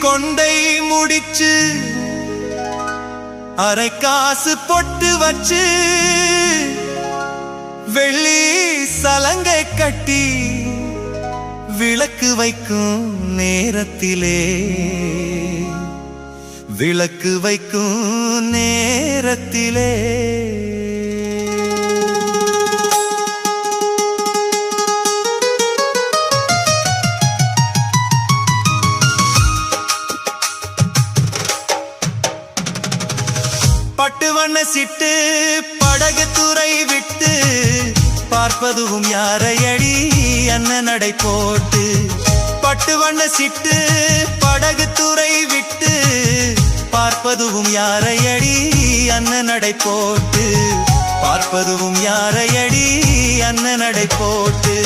கொண்டை முடிச்சு அரை காசு பொட்டு வச்சு வெள்ளி சலங்கை கட்டி விளக்கு வைக்கும் நேரத்திலே விளக்கு வைக்கும் நேரத்திலே பட்டு வண்ண சிட்டு படகு துறை விட்டு பார்ப்பதும் யாரையடி அண்ணன் நடை போட்டு பட்டு வண்ண சிட்டு படகு துறை விட்டு பார்ப்பதும் யாரையடி அண்ணன் நடை போட்டு பார்ப்பதும் யாரையடி அண்ணன் நடை போட்டு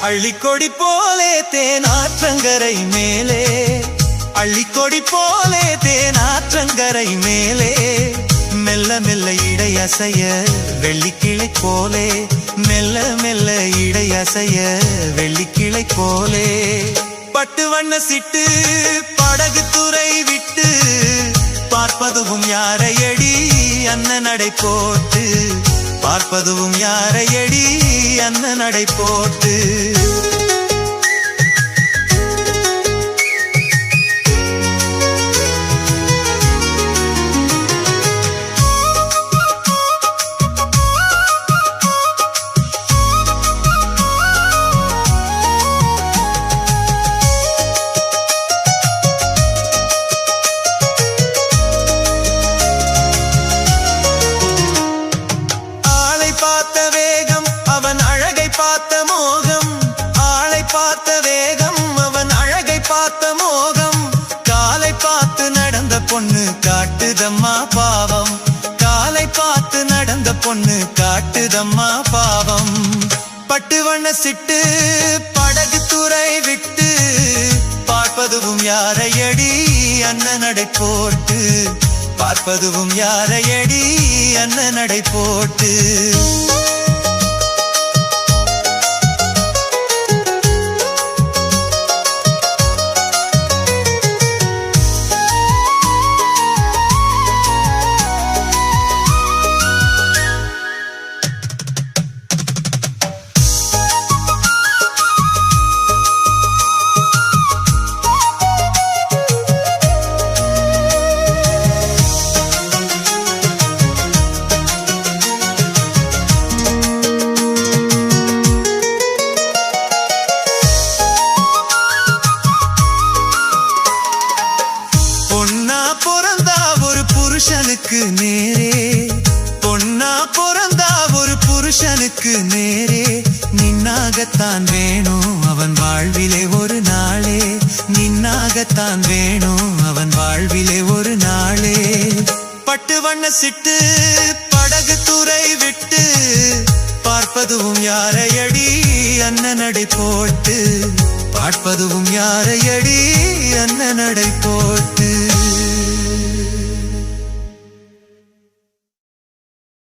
அள்ளிக்கொடி போலே தேனாற்றங்கரை மேலே அள்ளிக்கொடி போலே தேனாற்றங்கரை மேலே மெல்ல மெல்ல இடை அசைய வெள்ளிக்கிளை போலே மெல்ல மெல்ல இடை அசைய வெள்ளிக்கிளை போலே பட்டு வண்ண சிட்டு படகு துறை விட்டு பார்ப்பதும் யாரையடி அண்ணன் நடை போட்டு பார்ப்பதும் யாரையடி அண்ணன் நடை போட்டு பொண்ணு காட்டுதம்மா பாவம் காலை பார்த்து நடந்த பொண்ணு காட்டுதம்மா பாவம் பட்டு வண்ண சிட்டு படகு துறை விட்டு பார்ப்பதும் யாரையடி அண்ணன் நடை போட்டு பார்ப்பதும் யாரையடி அண்ணன் நடை போட்டு புருஷனுக்கு நேரே பொன்னா பிறந்தா ஒரு புருஷனுக்கு நேரே நின்னாகத்தான் வேணும் அவன் வாழ்விலே ஒரு நாளே நின்னாகத்தான் வேணும் அவன் வாழ்விலே ஒரு நாளே பட்டு வண்ண சிட்டு படகு துறை விட்டு பார்ப்பதும் யாரையடி அண்ணன் நடை போட்டு பார்ப்பதும் யாரையடி அண்ணன் நடை போட்டு